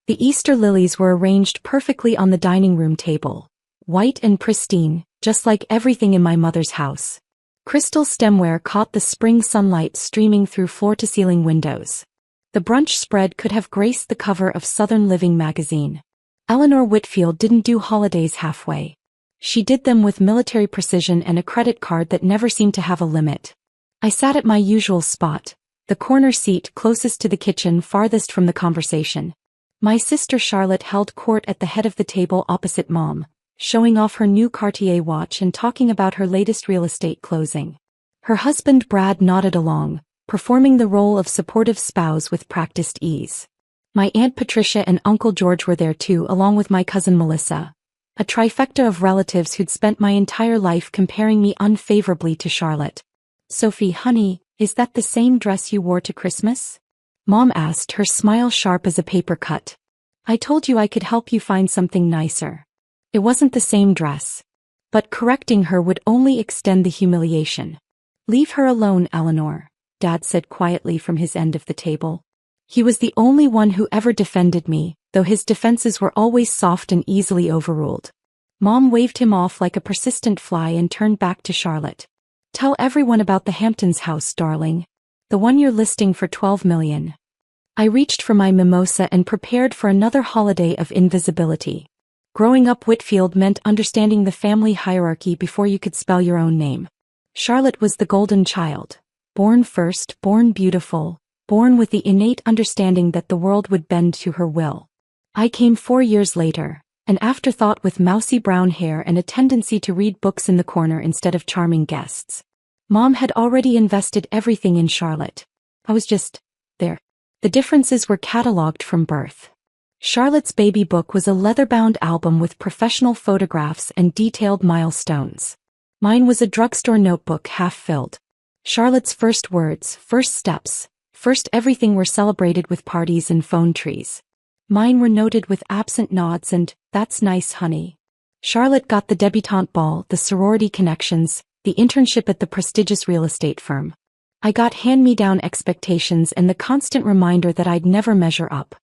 The Easter lilies were arranged perfectly on the dining room table, white and pristine, just like everything in my mother's house. Crystal stemware caught the spring sunlight streaming through floor-to-ceiling windows. The brunch spread could have graced the cover of Southern Living magazine. Eleanor Whitfield didn't do holidays halfway. She did them with military precision and a credit card that never seemed to have a limit. I sat at my usual spot, the corner seat closest to the kitchen, farthest from the conversation. My sister Charlotte held court at the head of the table opposite Mom, showing off her new Cartier watch and talking about her latest real estate closing. Her husband Brad nodded along, performing the role of supportive spouse with practiced ease. My Aunt Patricia and Uncle George were there too, along with my cousin Melissa, a trifecta of relatives who'd spent my entire life comparing me unfavorably to Charlotte. "Sophie, honey, is that the same dress you wore to Christmas?" Mom asked, her smile sharp as a paper cut. "I told you I could help you find something nicer." It wasn't the same dress. But correcting her would only extend the humiliation. "Leave her alone, Eleanor," Dad said quietly from his end of the table. He was the only one who ever defended me, though his defenses were always soft and easily overruled. Mom waved him off like a persistent fly and turned back to Charlotte. "Tell everyone about the Hamptons house, darling. The one you're listing for $12 million. I reached for my mimosa and prepared for another holiday of invisibility. Growing up Whitfield meant understanding the family hierarchy before you could spell your own name. Charlotte was the golden child. Born first, born beautiful, born with the innate understanding that the world would bend to her will. I came 4 years later, an afterthought with mousy brown hair and a tendency to read books in the corner instead of charming guests. Mom had already invested everything in Charlotte. I was just there. The differences were catalogued from birth. Charlotte's baby book was a leather-bound album with professional photographs and detailed milestones. Mine was a drugstore notebook half-filled. Charlotte's first words, first steps, first everything were celebrated with parties and phone trees. Mine were noted with absent nods and, "That's nice, honey." Charlotte got the debutante ball, the sorority connections, the internship at the prestigious real estate firm. I got hand-me-down expectations and the constant reminder that I'd never measure up.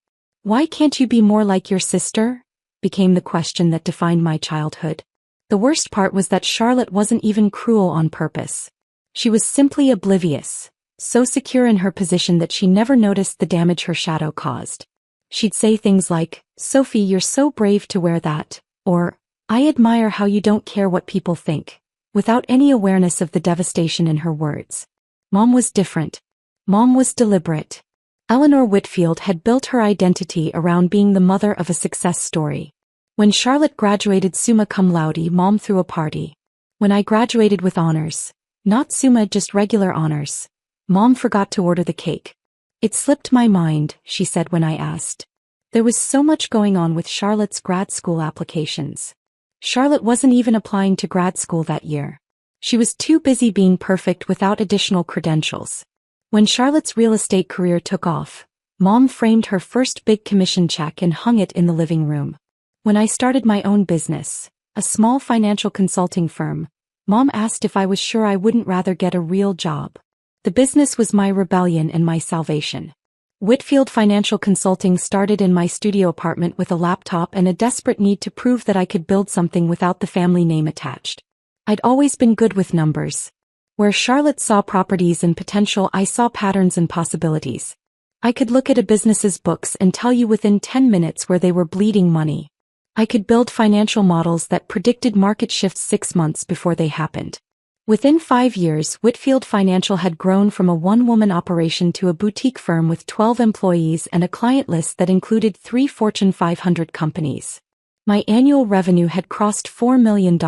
"Why can't you be more like your sister?" became the question that defined my childhood. The worst part was that Charlotte wasn't even cruel on purpose. She was simply oblivious, so secure in her position that she never noticed the damage her shadow caused. She'd say things like, "Sophie, you're so brave to wear that," or, "I admire how you don't care what people think," without any awareness of the devastation in her words. Mom was different. Mom was deliberate. Eleanor Whitfield had built her identity around being the mother of a success story. When Charlotte graduated summa cum laude, Mom threw a party. When I graduated with honors, not summa, just regular honors, Mom forgot to order the cake. "It slipped my mind," she said when I asked. There was so much going on with Charlotte's grad school applications. Charlotte wasn't even applying to grad school that year. She was too busy being perfect without additional credentials. When Charlotte's real estate career took off, Mom framed her first big commission check and hung it in the living room. When I started my own business, a small financial consulting firm, Mom asked if I was sure I wouldn't rather get a real job. The business was my rebellion and my salvation. Whitfield Financial Consulting started in my studio apartment with a laptop and a desperate need to prove that I could build something without the family name attached. I'd always been good with numbers. Where Charlotte saw properties and potential, I saw patterns and possibilities. I could look at a business's books and tell you within 10 minutes where they were bleeding money. I could build financial models that predicted market shifts 6 months before they happened. Within 5 years, Whitfield Financial had grown from a one-woman operation to a boutique firm with 12 employees and a client list that included 3 Fortune 500 companies. My annual revenue had crossed $4 million.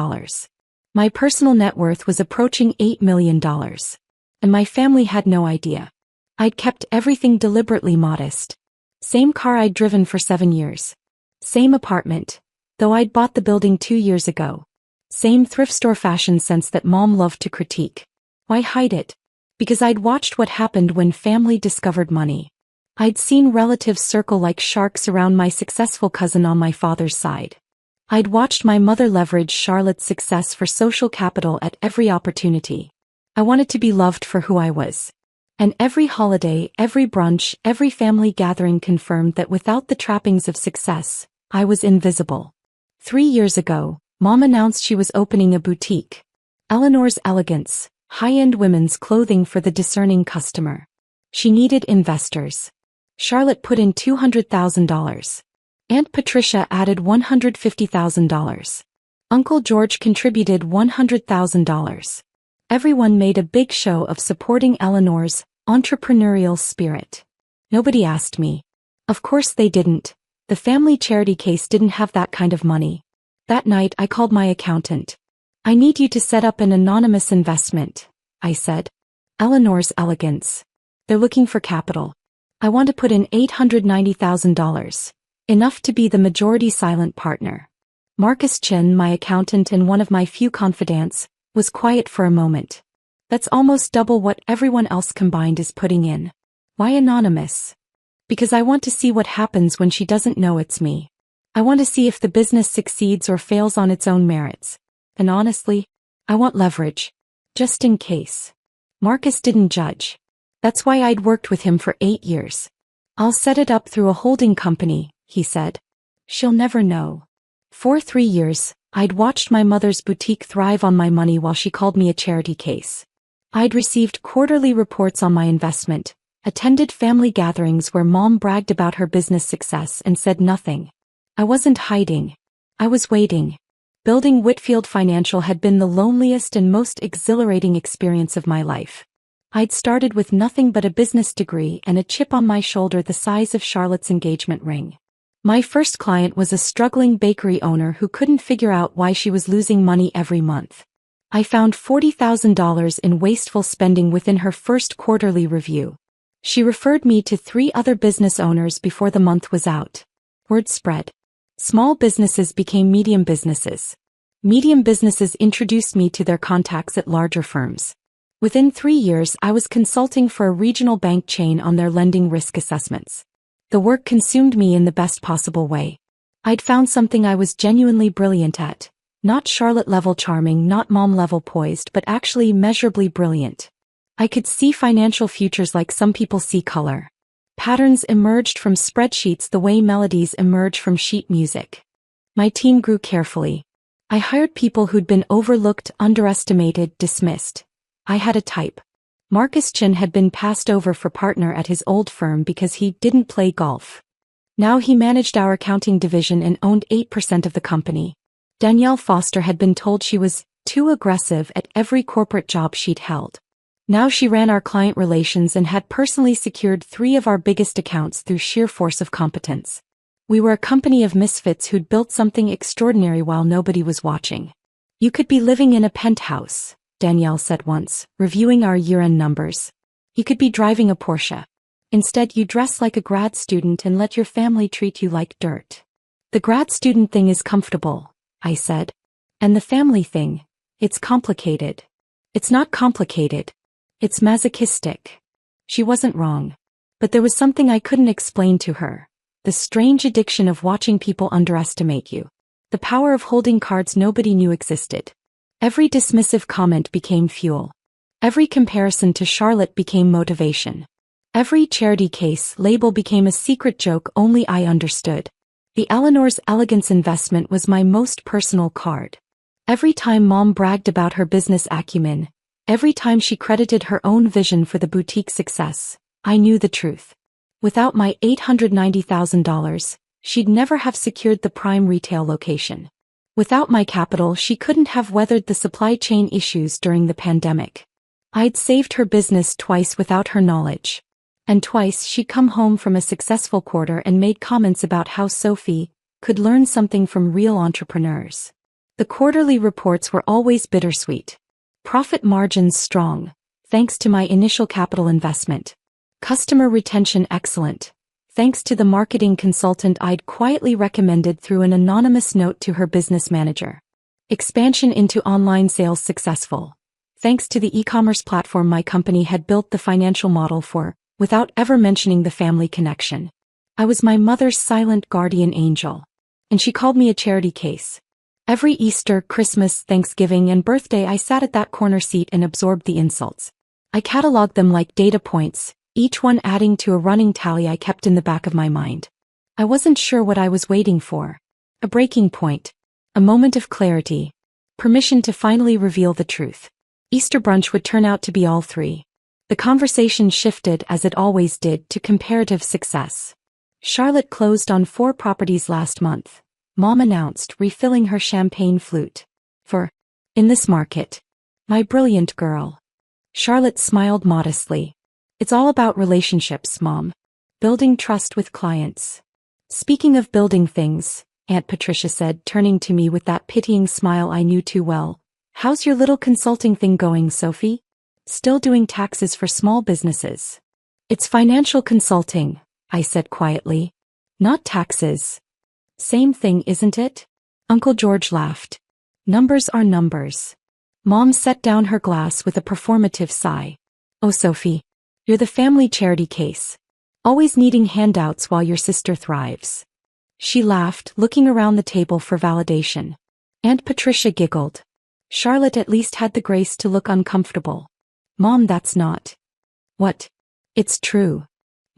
My personal net worth was approaching $8 million. And my family had no idea. I'd kept everything deliberately modest. Same car I'd driven for 7 years. Same apartment, though I'd bought the building 2 years ago. Same thrift store fashion sense that Mom loved to critique. Why hide it? Because I'd watched what happened when family discovered money. I'd seen relatives circle like sharks around my successful cousin on my father's side. I'd watched my mother leverage Charlotte's success for social capital at every opportunity. I wanted to be loved for who I was. And every holiday, every brunch, every family gathering confirmed that without the trappings of success, I was invisible. 3 years ago, Mom announced she was opening a boutique. Eleanor's Elegance, high-end women's clothing for the discerning customer. She needed investors. Charlotte put in $200,000. Aunt Patricia added $150,000. Uncle George contributed $100,000. Everyone made a big show of supporting Eleanor's entrepreneurial spirit. Nobody asked me. Of course they didn't. The family charity case didn't have that kind of money. That night I called my accountant. I need you to set up an anonymous investment, I said. Eleanor's Elegance. They're looking for capital. I want to put in $890,000. Enough to be the majority silent partner. Marcus Chin, my accountant and one of my few confidants, was quiet for a moment. That's almost double what everyone else combined is putting in. Why anonymous? Because I want to see what happens when she doesn't know it's me. I want to see if the business succeeds or fails on its own merits. And honestly, I want leverage. Just in case. Marcus didn't judge. That's why I'd worked with him for 8 years. I'll set it up through a holding company, he said. She'll never know. For 3 years, I'd watched my mother's boutique thrive on my money while she called me a charity case. I'd received quarterly reports on my investment, attended family gatherings where Mom bragged about her business success and said nothing. I wasn't hiding. I was waiting. Building Whitfield Financial had been the loneliest and most exhilarating experience of my life. I'd started with nothing but a business degree and a chip on my shoulder the size of Charlotte's engagement ring. My first client was a struggling bakery owner who couldn't figure out why she was losing money every month. I found $40,000 in wasteful spending within her first quarterly review. She referred me to 3 other business owners before the month was out. Word spread. Small businesses became medium businesses. Medium businesses introduced me to their contacts at larger firms. Within 3 years, I was consulting for a regional bank chain on their lending risk assessments. The work consumed me in the best possible way. I'd found something I was genuinely brilliant at. Not Charlotte-level charming, not Mom-level poised, but actually measurably brilliant. I could see financial futures like some people see color. Patterns emerged from spreadsheets the way melodies emerge from sheet music. My team grew carefully. I hired people who'd been overlooked, underestimated, dismissed. I had a type. Marcus Chin had been passed over for partner at his old firm because he didn't play golf. Now he managed our accounting division and owned 8% of the company. Danielle Foster had been told she was too aggressive at every corporate job she'd held. Now she ran our client relations and had personally secured 3 of our biggest accounts through sheer force of competence. We were a company of misfits who'd built something extraordinary while nobody was watching. You could be living in a penthouse, Danielle said once, reviewing our year-end numbers. You could be driving a Porsche. Instead, you dress like a grad student and let your family treat you like dirt. The grad student thing is comfortable, I said. And the family thing, it's complicated. It's not complicated. It's masochistic. She wasn't wrong. But there was something I couldn't explain to her. The strange addiction of watching people underestimate you. The power of holding cards nobody knew existed. Every dismissive comment became fuel. Every comparison to Charlotte became motivation. Every charity case label became a secret joke only I understood. The Eleanor's Elegance investment was my most personal card. Every time Mom bragged about her business acumen, every time she credited her own vision for the boutique success, I knew the truth. Without my $890,000, she'd never have secured the prime retail location. Without my capital, she couldn't have weathered the supply chain issues during the pandemic. I'd saved her business twice without her knowledge. And twice she'd come home from a successful quarter and made comments about how Sophie could learn something from real entrepreneurs. The quarterly reports were always bittersweet. Profit margins strong, thanks to my initial capital investment. Customer retention excellent, thanks to the marketing consultant I'd quietly recommended through an anonymous note to her business manager. Expansion into online sales successful, thanks to the e-commerce platform my company had built the financial model for, without ever mentioning the family connection. I was my mother's silent guardian angel. And she called me a charity case. Every Easter, Christmas, Thanksgiving, and birthday I sat at that corner seat and absorbed the insults. I cataloged them like data points, each one adding to a running tally I kept in the back of my mind. I wasn't sure what I was waiting for. A breaking point. A moment of clarity. Permission to finally reveal the truth. Easter brunch would turn out to be all three. The conversation shifted, as it always did, to comparative success. Charlotte closed on 4 properties last month, Mom announced, refilling her champagne flute. In this market. My brilliant girl. Charlotte smiled modestly. It's all about relationships, Mom. Building trust with clients. Speaking of building things, Aunt Patricia said, turning to me with that pitying smile I knew too well. How's your little consulting thing going, Sophie? Still doing taxes for small businesses. It's financial consulting, I said quietly. Not taxes. Same thing, isn't it? Uncle George laughed. Numbers are numbers. Mom set down her glass with a performative sigh. Oh, Sophie. You're the family charity case. Always needing handouts while your sister thrives. She laughed, looking around the table for validation. Aunt Patricia giggled. Charlotte at least had the grace to look uncomfortable. Mom, that's not. What? It's true.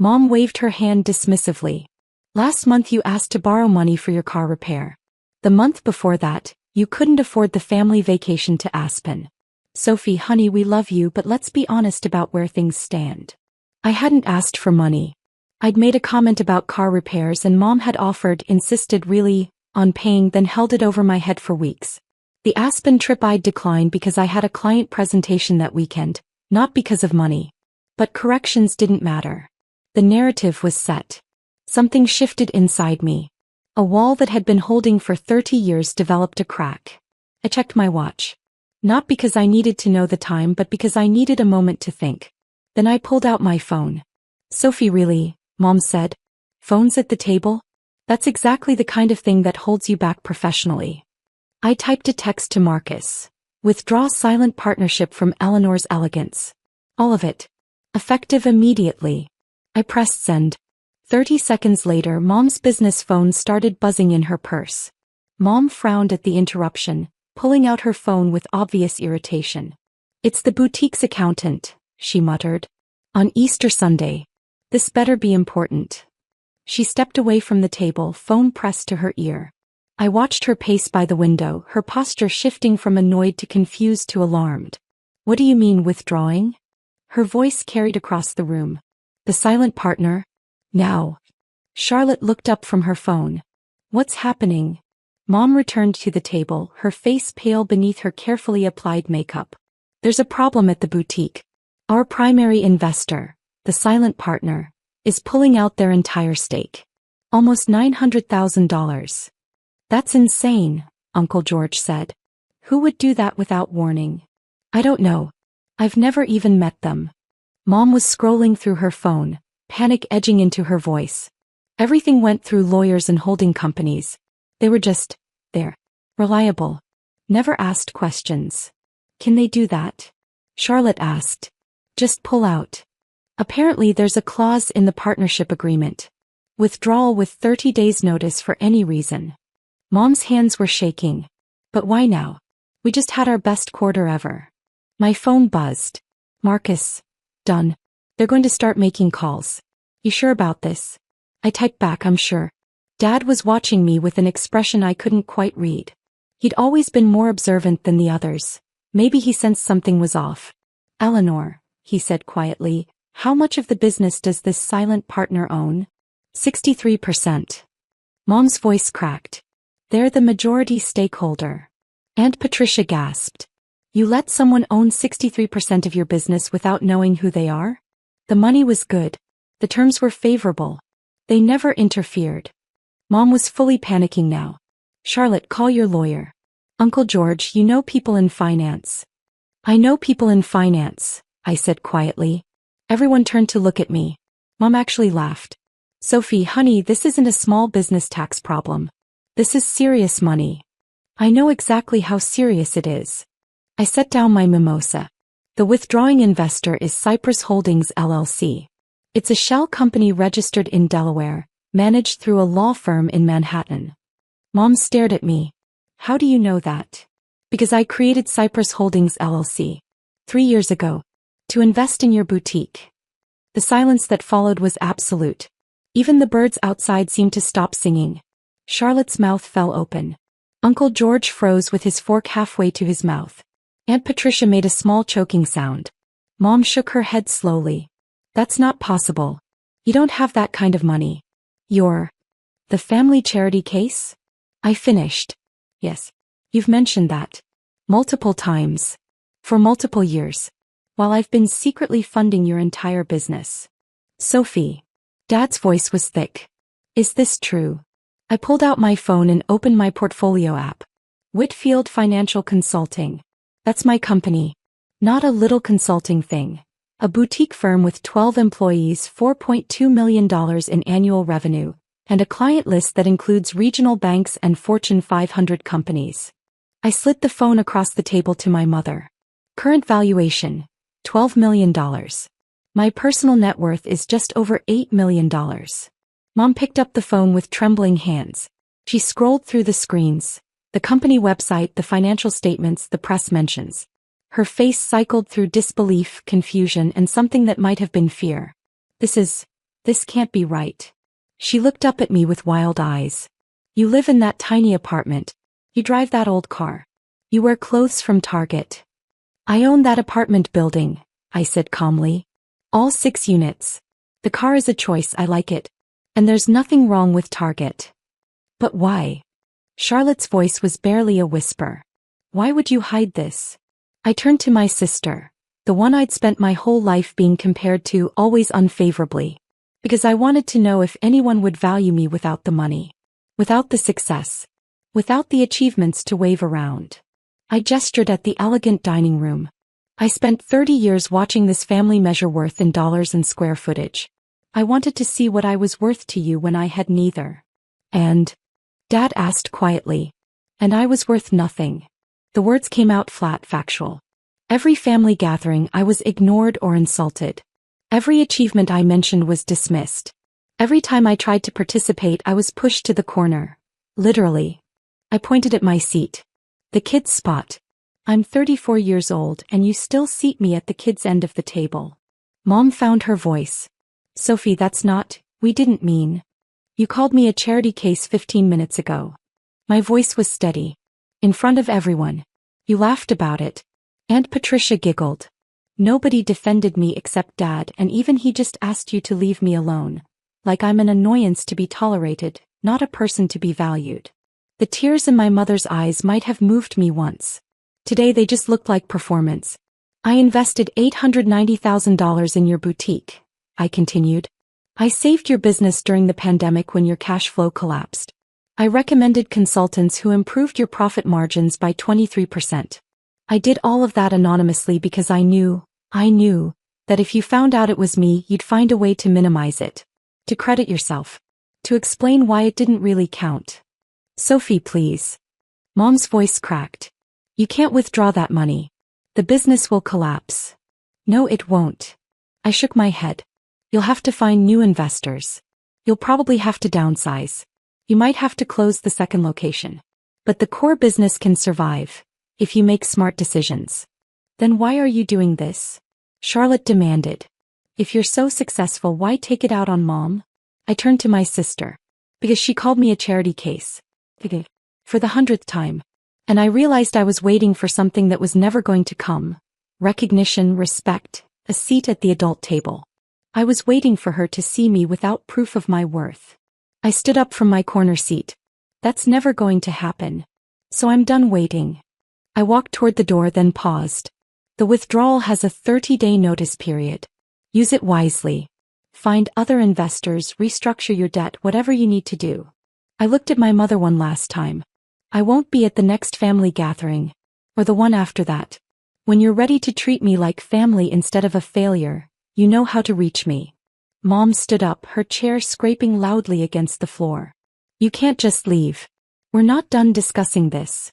Mom waved her hand dismissively. Last month you asked to borrow money for your car repair. The month before that, you couldn't afford the family vacation to Aspen. Sophie, honey, we love you, but let's be honest about where things stand. I hadn't asked for money. I'd made a comment about car repairs and Mom had offered, insisted really, on paying, then held it over my head for weeks. The Aspen trip I'd declined because I had a client presentation that weekend, not because of money. But corrections didn't matter. The narrative was set. Something shifted inside me. A wall that had been holding for 30 years developed a crack. I checked my watch. Not because I needed to know the time, but because I needed a moment to think. Then I pulled out my phone. Sophie, really? Mom said. Phones at the table? That's exactly the kind of thing that holds you back professionally. I typed a text to Marcus. Withdraw silent partnership from Eleanor's elegance. All of it. Effective immediately. I pressed send. 30 seconds later, Mom's business phone started buzzing in her purse. Mom frowned at the interruption, pulling out her phone with obvious irritation. It's the boutique's accountant, she muttered. On Easter Sunday. This better be important. She stepped away from the table, phone pressed to her ear. I watched her pace by the window, her posture shifting from annoyed to confused to alarmed. What do you mean, withdrawing? Her voice carried across the room. The silent partner? Now. Charlotte looked up from her phone. What's happening? Mom returned to the table, her face pale beneath her carefully applied makeup. There's a problem at the boutique. Our primary investor, the silent partner, is pulling out their entire stake. Almost $900,000. That's insane, Uncle George said. Who would do that without warning? I don't know. I've never even met them. Mom was scrolling through her phone, panic edging into her voice. Everything went through lawyers and holding companies. They were just there. Reliable. Never asked questions. Can they do that? Charlotte asked. Just pull out. Apparently there's a clause in the partnership agreement. Withdrawal with 30 days notice for any reason. Mom's hands were shaking. But why now? We just had our best quarter ever. My phone buzzed. Marcus. Done. They're going to start making calls. You sure about this? I typed back, I'm sure. Dad was watching me with an expression I couldn't quite read. He'd always been more observant than the others. Maybe he sensed something was off. Eleanor, he said quietly, how much of the business does this silent partner own? 63%. Mom's voice cracked. They're the majority stakeholder. Aunt Patricia gasped. You let someone own 63% of your business without knowing who they are? The money was good. The terms were favorable. They never interfered. Mom was fully panicking now. Charlotte, call your lawyer. Uncle George, you know people in finance. I know people in finance, I said quietly. Everyone turned to look at me. Mom actually laughed. Sophie, honey, this isn't a small business tax problem. This is serious money. I know exactly how serious it is. I set down my mimosa. The withdrawing investor is Cypress Holdings LLC. It's a shell company registered in Delaware, managed through a law firm in Manhattan. Mom stared at me. How do you know that? Because I created Cypress Holdings LLC. 3 years ago. To invest in your boutique. The silence that followed was absolute. Even the birds outside seemed to stop singing. Charlotte's mouth fell open. Uncle George froze with his fork halfway to his mouth. Aunt Patricia made a small choking sound. Mom shook her head slowly. That's not possible. You don't have that kind of money. You're the family charity case? I finished. Yes. You've mentioned that. Multiple times. For multiple years. While I've been secretly funding your entire business. Sophie. Dad's voice was thick. Is this true? I pulled out my phone and opened my portfolio app. Whitfield Financial Consulting. That's my company. Not a little consulting thing. A boutique firm with 12 employees, $4.2 million in annual revenue, and a client list that includes regional banks and Fortune 500 companies. I slid the phone across the table to my mother. Current valuation, $12 million. My personal net worth is just over $8 million. Mom picked up the phone with trembling hands. She scrolled through the screens, the company website, the financial statements, the press mentions. Her face cycled through disbelief, confusion, and something that might have been fear. This can't be right. She looked up at me with wild eyes. You live in that tiny apartment. You drive that old car. You wear clothes from Target. I own that apartment building, I said calmly. All 6 units. The car is a choice, I like it. And there's nothing wrong with Target. But why? Charlotte's voice was barely a whisper. Why would you hide this? I turned to my sister, the one I'd spent my whole life being compared to, always unfavorably. Because I wanted to know if anyone would value me without the money. Without the success. Without the achievements to wave around. I gestured at the elegant dining room. I spent 30 years watching this family measure worth in dollars and square footage. I wanted to see what I was worth to you when I had neither. And? Dad asked quietly. And I was worth nothing. The words came out flat, factual. Every family gathering I was ignored or insulted. Every achievement I mentioned was dismissed. Every time I tried to participate I was pushed to the corner. Literally. I pointed at my seat. The kids' spot. I'm 34 years old and you still seat me at the kids' end of the table. Mom found her voice. Sophie, that's not, we didn't mean. You called me a charity case 15 minutes ago. My voice was steady. In front of everyone. You laughed about it. Aunt Patricia giggled. Nobody defended me except Dad, and even he just asked you to leave me alone. Like I'm an annoyance to be tolerated, not a person to be valued. The tears in my mother's eyes might have moved me once. Today they just looked like performance. I invested $890,000 in your boutique, I continued. I saved your business during the pandemic when your cash flow collapsed. I recommended consultants who improved your profit margins by 23%. I did all of that anonymously because I knew that if you found out it was me, you'd find a way to minimize it. To credit yourself. To explain why it didn't really count. Sophie, please. Mom's voice cracked. You can't withdraw that money. The business will collapse. No, it won't. I shook my head. You'll have to find new investors. You'll probably have to downsize. You might have to close the second location. But the core business can survive, if you make smart decisions. Then why are you doing this? Charlotte demanded. If you're so successful, why take it out on Mom? I turned to my sister. Because she called me a charity case. For the 100th time. And I realized I was waiting for something that was never going to come. Recognition, respect, a seat at the adult table. I was waiting for her to see me without proof of my worth. I stood up from my corner seat. That's never going to happen. So I'm done waiting. I walked toward the door, then paused. The withdrawal has a 30-day notice period. Use it wisely. Find other investors, restructure your debt, whatever you need to do. I looked at my mother one last time. I won't be at the next family gathering. Or the one after that. When you're ready to treat me like family instead of a failure, you know how to reach me. Mom stood up, her chair scraping loudly against the floor. You can't just leave. We're not done discussing this.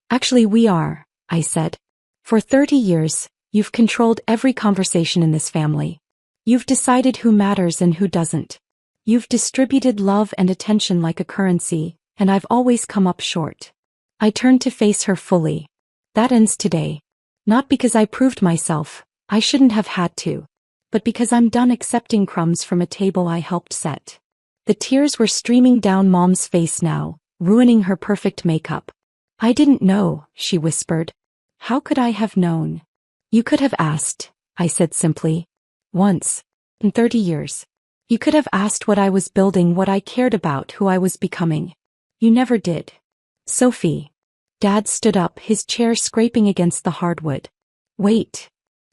Actually, we are, I said. For 30 years, you've controlled every conversation in this family. You've decided who matters and who doesn't. You've distributed love and attention like a currency, and I've always come up short. I turned to face her fully. That ends today. Not because I proved myself, I shouldn't have had to. But because I'm done accepting crumbs from a table I helped set. The tears were streaming down Mom's face now, ruining her perfect makeup. I didn't know, she whispered. How could I have known? You could have asked, I said simply. Once. In 30 years. You could have asked what I was building, what I cared about, who I was becoming. You never did. Sophie. Dad stood up, his chair scraping against the hardwood. Wait.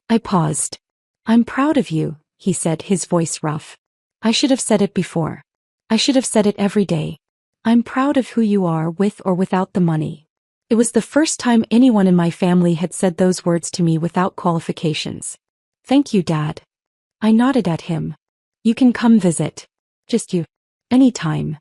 I paused. I'm proud of you, he said, his voice rough. I should have said it before. I should have said it every day. I'm proud of who you are, with or without the money. It was the first time anyone in my family had said those words to me without qualifications. Thank you, Dad. I nodded at him. You can come visit. Just you. Anytime.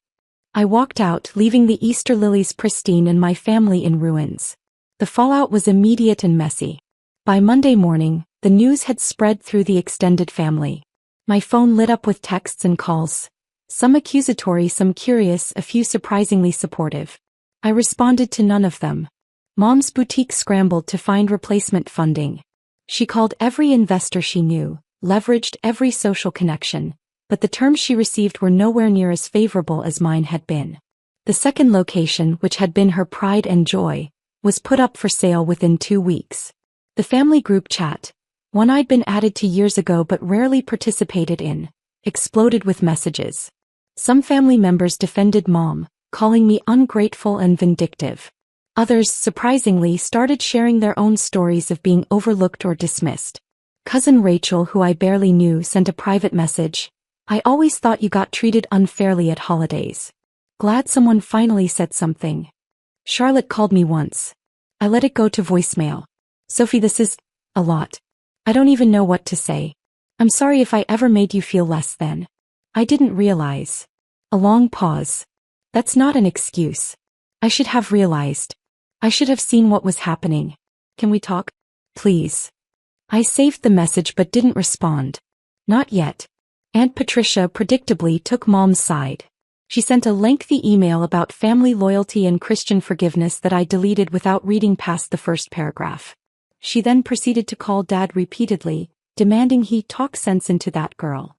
I walked out, leaving the Easter lilies pristine and my family in ruins. The fallout was immediate and messy. By Monday morning, the news had spread through the extended family. My phone lit up with texts and calls. Some accusatory, some curious, a few surprisingly supportive. I responded to none of them. Mom's boutique scrambled to find replacement funding. She called every investor she knew, leveraged every social connection, but the terms she received were nowhere near as favorable as mine had been. The second location, which had been her pride and joy, was put up for sale within 2 weeks. The family group chat, one I'd been added to years ago but rarely participated in, exploded with messages. Some family members defended Mom, calling me ungrateful and vindictive. Others, surprisingly, started sharing their own stories of being overlooked or dismissed. Cousin Rachel, who I barely knew, sent a private message. I always thought you got treated unfairly at holidays. Glad someone finally said something. Charlotte called me once. I let it go to voicemail. Sophie, this is a lot. I don't even know what to say. I'm sorry if I ever made you feel less than. I didn't realize. A long pause. That's not an excuse. I should have realized. I should have seen what was happening. Can we talk? Please. I saved the message but didn't respond. Not yet. Aunt Patricia predictably took Mom's side. She sent a lengthy email about family loyalty and Christian forgiveness that I deleted without reading past the first paragraph. She then proceeded to call Dad repeatedly, demanding he talk sense into that girl.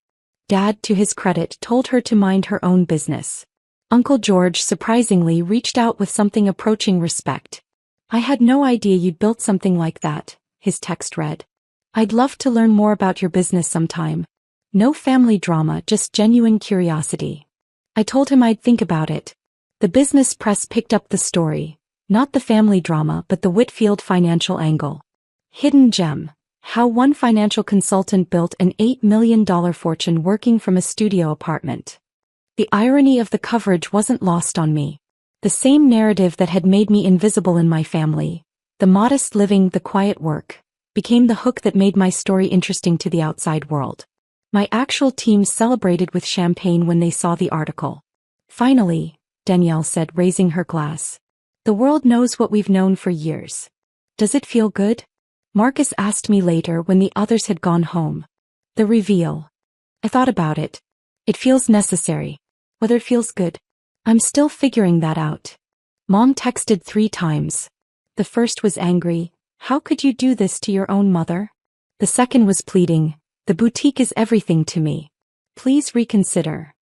Dad, to his credit, told her to mind her own business. Uncle George surprisingly reached out with something approaching respect. I had no idea you'd built something like that, his text read. I'd love to learn more about your business sometime. No family drama, just genuine curiosity. I told him I'd think about it. The business press picked up the story, not the family drama but the Whitfield financial angle. Hidden gem. How one financial consultant built an $8 million fortune working from a studio apartment. The irony of the coverage wasn't lost on me. The same narrative that had made me invisible in my family, the modest living, the quiet work, became the hook that made my story interesting to the outside world. My actual team celebrated with champagne when they saw the article. Finally, Danielle said, raising her glass. The world knows what we've known for years. Does it feel good? Marcus asked me later when the others had gone home. The reveal. I thought about it. It feels necessary. Whether it feels good. I'm still figuring that out. Mom texted 3 times. The first was angry. How could you do this to your own mother? The second was pleading. The boutique is everything to me. Please reconsider.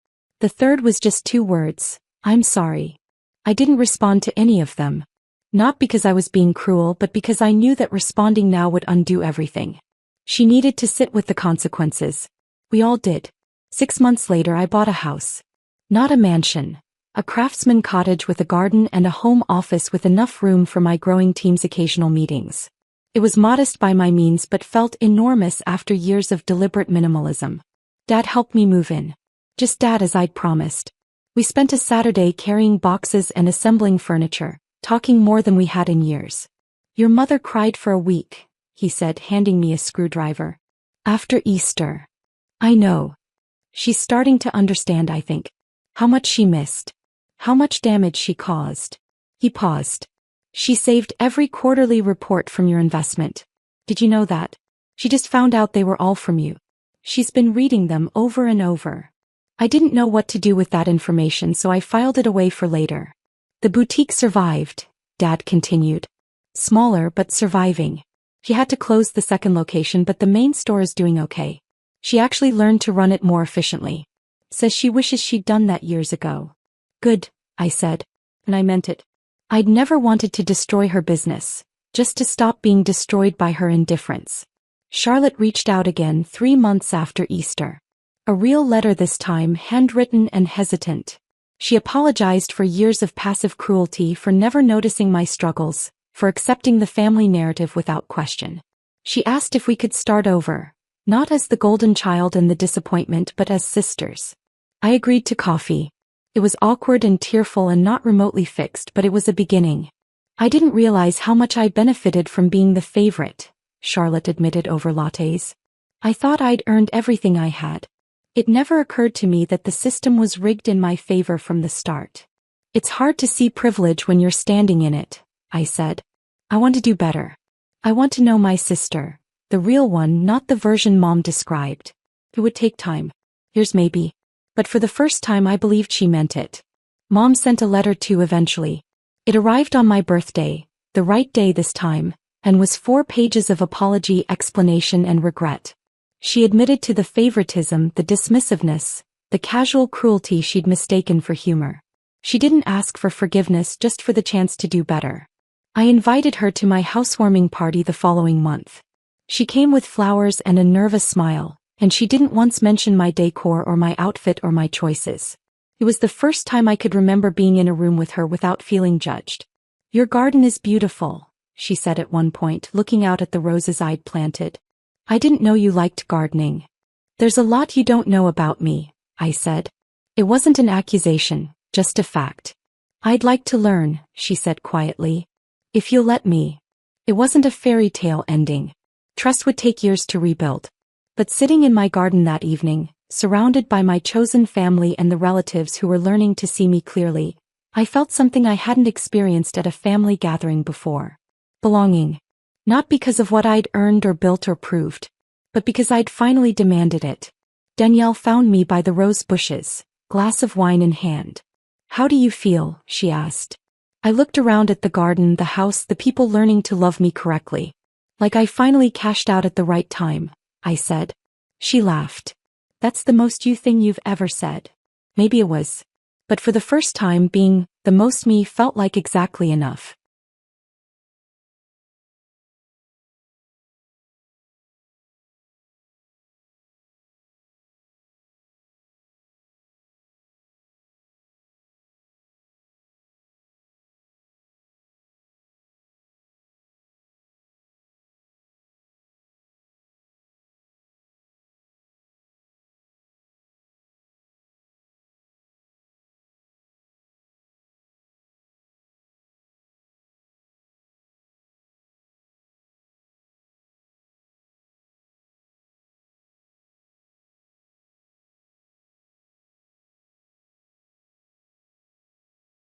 The third was just 2 words. I'm sorry. I didn't respond to any of them. Not because I was being cruel, but because I knew that responding now would undo everything. She needed to sit with the consequences. We all did. 6 months later I bought a house. Not a mansion. A craftsman cottage with a garden and a home office with enough room for my growing team's occasional meetings. It was modest by my means but felt enormous after years of deliberate minimalism. Dad helped me move in. Just Dad, as I'd promised. We spent a Saturday carrying boxes and assembling furniture, talking more than we had in years. Your mother cried for a week, he said, handing me a screwdriver. After Easter. I know. She's starting to understand, I think. How much she missed. How much damage she caused. He paused. She saved every quarterly report from your investment. Did you know that? She just found out they were all from you. She's been reading them over and over. I didn't know what to do with that information, so I filed it away for later. The boutique survived, Dad continued. Smaller but surviving. She had to close the second location, but the main store is doing okay. She actually learned to run it more efficiently. Says she wishes she'd done that years ago. Good, I said. And I meant it. I'd never wanted to destroy her business, just to stop being destroyed by her indifference. Charlotte reached out again 3 months after Easter. A real letter this time, handwritten and hesitant. She apologized for years of passive cruelty, for never noticing my struggles, for accepting the family narrative without question. She asked if we could start over, not as the golden child and the disappointment, but as sisters. I agreed to coffee. It was awkward and tearful and not remotely fixed, but it was a beginning. I didn't realize how much I benefited from being the favorite, Charlotte admitted over lattes. I thought I'd earned everything I had. It never occurred to me that the system was rigged in my favor from the start. It's hard to see privilege when you're standing in it, I said. I want to do better. I want to know my sister, the real one, not the version Mom described. It would take time. Here's maybe. But for the first time I believed she meant it. Mom sent a letter too eventually. It arrived on my birthday, the right day this time, and was 4 pages of apology, explanation, and regret. She admitted to the favoritism, the dismissiveness, the casual cruelty she'd mistaken for humor. She didn't ask for forgiveness, just for the chance to do better. I invited her to my housewarming party the following month. She came with flowers and a nervous smile, and she didn't once mention my decor or my outfit or my choices. It was the first time I could remember being in a room with her without feeling judged. "Your garden is beautiful," she said at one point, looking out at the roses I'd planted. "I didn't know you liked gardening." "There's a lot you don't know about me," I said. It wasn't an accusation, just a fact. "I'd like to learn," she said quietly. "If you'll let me." It wasn't a fairy tale ending. Trust would take years to rebuild. But sitting in my garden that evening, surrounded by my chosen family and the relatives who were learning to see me clearly, I felt something I hadn't experienced at a family gathering before. Belonging. Not because of what I'd earned or built or proved, but because I'd finally demanded it. Danielle found me by the rose bushes, glass of wine in hand. "How do you feel?" she asked. I looked around at the garden, the house, the people learning to love me correctly. "Like I finally cashed out at the right time," I said. She laughed. "That's the most you thing you've ever said." Maybe it was. But for the first time, being the most me felt like exactly enough.